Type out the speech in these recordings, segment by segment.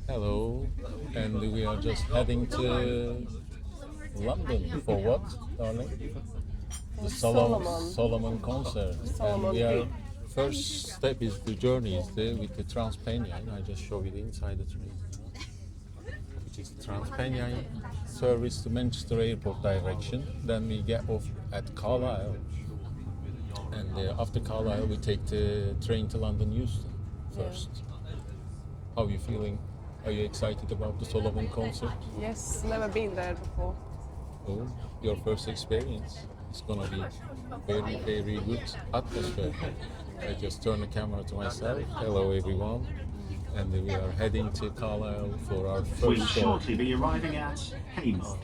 Hello, and we are just heading to London for what, darling? The Solomun. Solomon concert. And we are Solomon. first step is the journey is there with the Transpennine. I just show you the inside the train, which is Transpennine service to Manchester Airport direction. Then we get off at Carlisle, and after Carlisle we take the train to London Euston first. How are you feeling? Are you excited about the Solomun concert? Yes, never been there before. Oh, your first experience. It's gonna be very, very good atmosphere. I just turn the camera to myself. Hello, everyone, and we are heading to Carlisle for our We'll first show. shortly be arriving at Haymarket.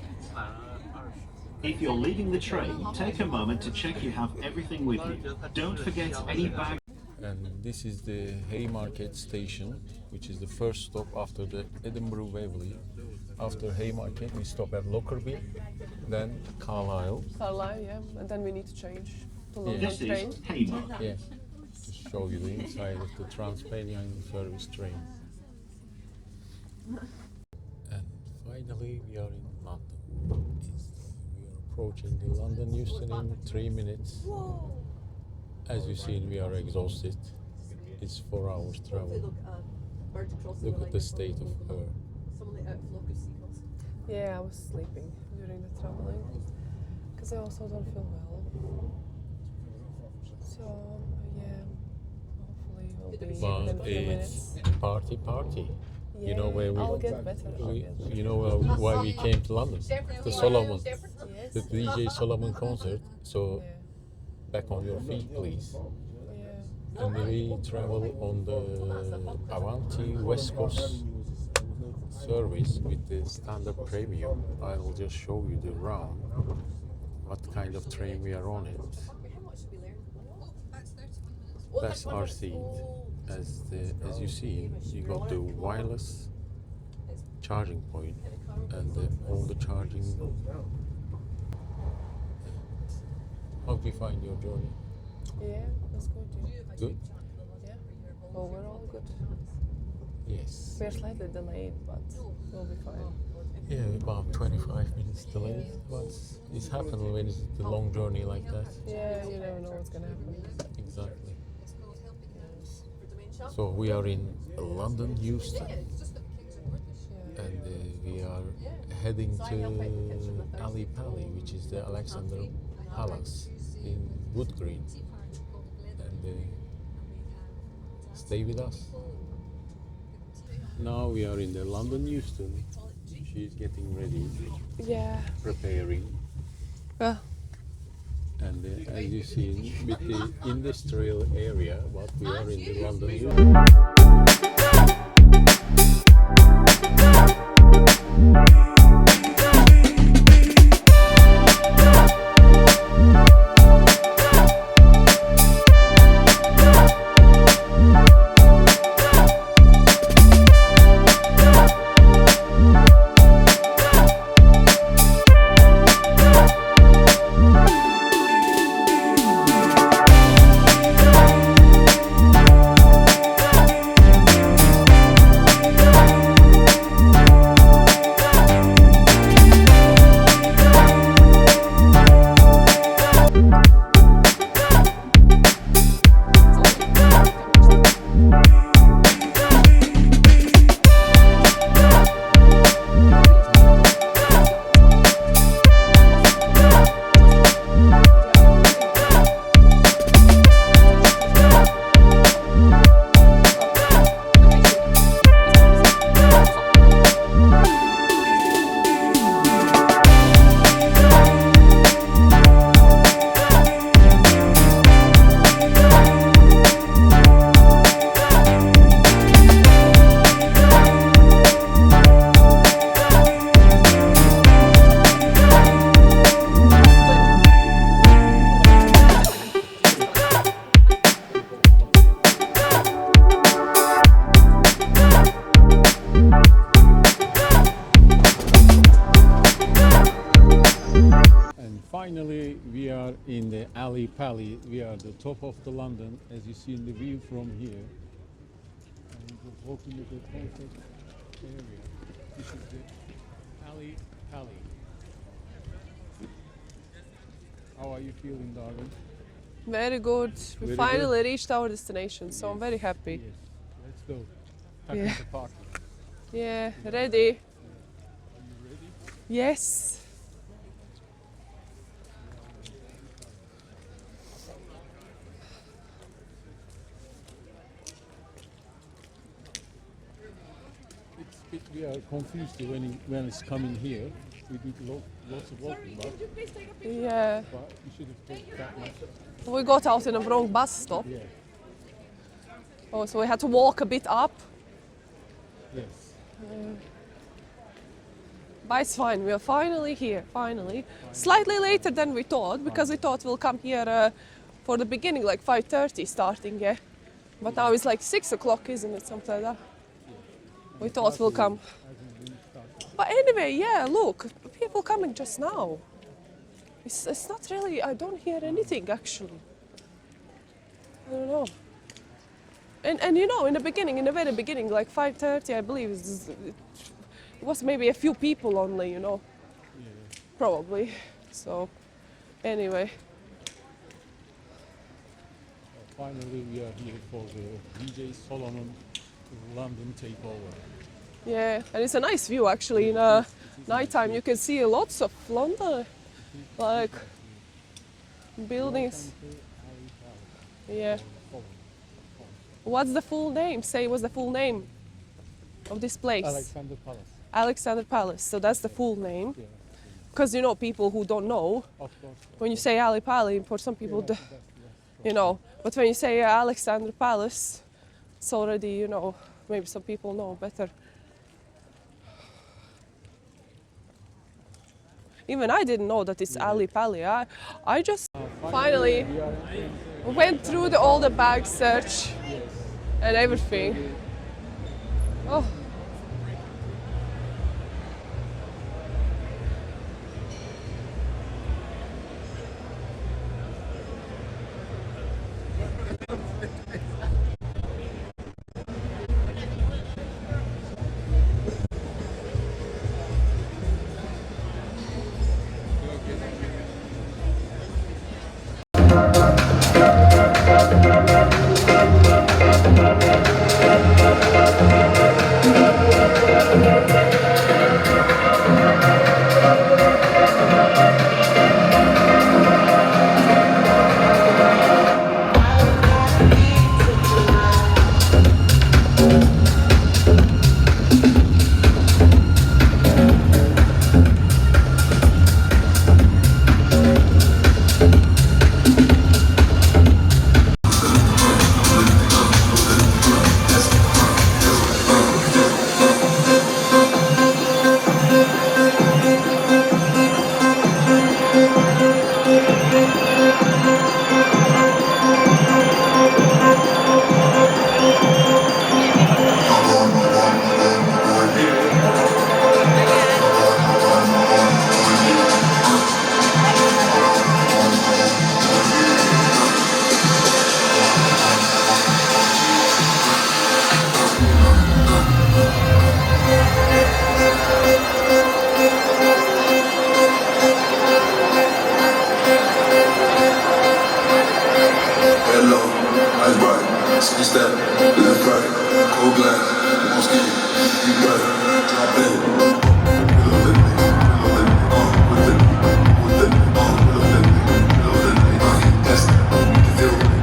If you're leaving the train, take a moment to check you have everything with you. Don't forget any bag. And this is the Haymarket station, which is the first stop after the Edinburgh Waverley. After Haymarket, we stop at Lockerbie, then Carlisle. Carlisle, yeah, and then we need to change to London This train. is Haymarket. Yeah, to show you the inside of the Transpennine service train. And finally, we are in London. We are approaching the London Euston in 3 minutes. As you've seen, we are exhausted. It's 4 hours travel. Look at the state of her. Yeah, I was sleeping during the traveling because I also don't feel well. So yeah, hopefully we'll be But in a few it's minutes. party. Yeah, You know where I'll get better. you know why we came to London? The Solomon, Yes. the DJ Solomon concert. So Yeah. back on your feet, please. Yeah. And we travel on the Avanti West Coast service with the Standard Premium. I will just show you the round, what kind of train we are on it. That's our seat. As you see, you got the wireless charging point and all the charging. How do you find your journey? Yeah, that's good. Yeah. Good? Yeah. Overall good. Yes. We're slightly delayed, but we'll be fine. Yeah, about 25 minutes delay. But it's happened when it's a long journey like that. Yeah, you never know what's gonna happen. Exactly. So we are in London Euston, and we are heading to Ali Pali, which is the Alexandra Palace in Wood Green. And stay with us. Now we are in the London Euston. She's getting ready, Yeah. preparing. Well, And as you see, with the industrial area, what we are in the London Euston. Finally, we are in the Ali Pali. We are at the top of the London, as you see in the view from here. And we're walking with the concert area. AigaPlatino. How are you feeling, darling? Very good. We Very finally reached our destination, so I'm very happy. Yes. Let's go. Back Yeah. to the party. Yeah, ready? Are you ready? Yes. We are confused when it's coming here. We did lots of walking, but Yeah. we should have taken that much. We got out in a wrong bus stop. Yeah. Oh, so we had to walk a bit up. Yes. But it's fine. We are finally here. Finally. Slightly later than we thought, because we thought we'll come here for the beginning, like 5:30 starting. Yeah. But now it's like 6 o'clock, isn't it? Something like that. We thought we'll come. But anyway, yeah, look, people coming just now. It's not really, I don't hear anything actually. I don't know. And you know, in the beginning, in the very beginning, like 5:30, I believe, it was maybe a few people only, you know. Yeah. Probably. So, anyway. Finally, we are here for the DJ Solomun London takeover. Yeah, and it's a nice view actually. In nighttime, you can see lots of London, like buildings. Yeah. What's the full name? Say what's the full name of this place? Alexandra Palace. Alexandra Palace. So that's the full name. Yeah. Because you know, people who don't know, Of course. when you say Ali Pali, for some people, Yeah, you know, but when you say Alexandra Palace, it's already, you know, maybe some people know better. Even I didn't know that it's Ali Pali. I just finally we are entering went through all the bag search and everything. Oh. Hello, eyes right, skin step, left right, cold glass, won't ski, you got it, drop in. With it, with it, with it, yes, you feel it,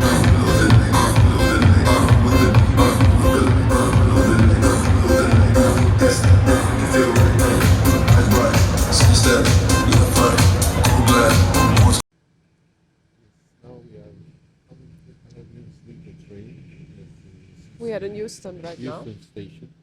with it, yes, you feel it. Eyes right, skin step, left right, cold glass, won't ski. now we are coming to the Caledonian Sleeper train. We are in Euston right now. Euston station.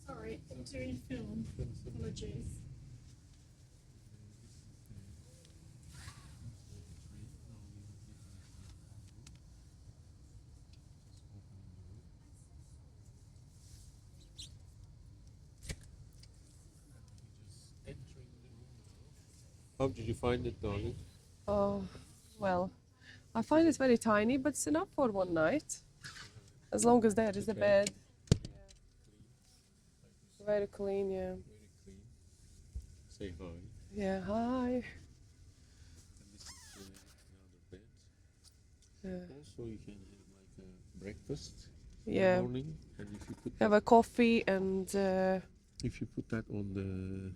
Sorry, entering film. Apologies. How did you find it, darling? Oh, well, I find it very tiny, but it's enough for one night. As long as there is a Okay. bed. Very clean, yeah. Very clean. Say hi. Yeah, hi. And this is another bed. Yeah. Also, you can have like a breakfast in Yeah. the morning, and if you put Have that, a coffee and if you put that on the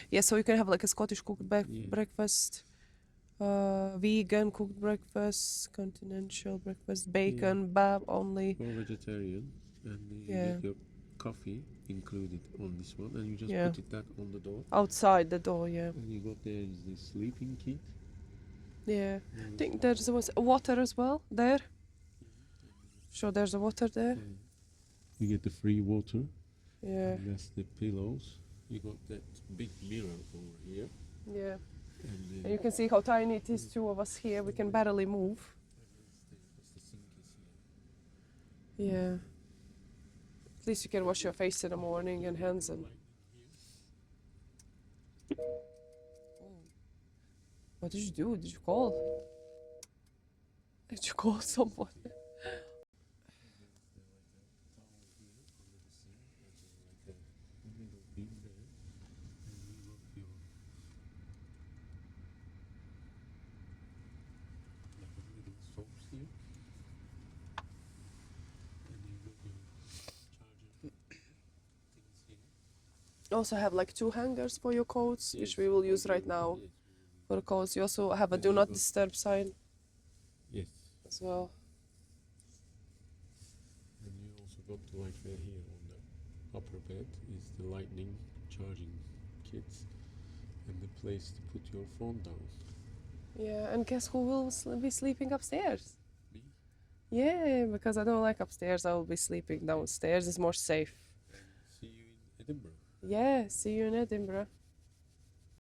yeah, so you can have like a Scottish cooked Yeah. breakfast, vegan cooked breakfast, continental breakfast, bacon, bab only. or vegetarian, and you Yeah. get your coffee included on this one, and you just Yeah. put it that on the door, Outside the door, yeah. and you got there is the sleeping kit. Yeah. I think there's water as well there. Sure, there's a water there. You get the free water. Yeah. And that's the pillows. You got that big mirror over here, Yeah. and And you can see how tiny it is, two of us here. We can barely move. the sink is here. Yeah. At least you can wash your face in the morning and hands and. What did you do? Did you call? Did you call someone? Also have like two hangers for your coats, which we will use right now for the coats. You also have a do not disturb sign Yes. as well. And you also got like here on the upper bed is the lightning charging kits and the place to put your phone down. Yeah, and guess who will be sleeping upstairs? Me? Yeah, because I don't like upstairs. I will be sleeping downstairs. It's more safe. See you in Edinburgh. Yeah, see you in Edinburgh.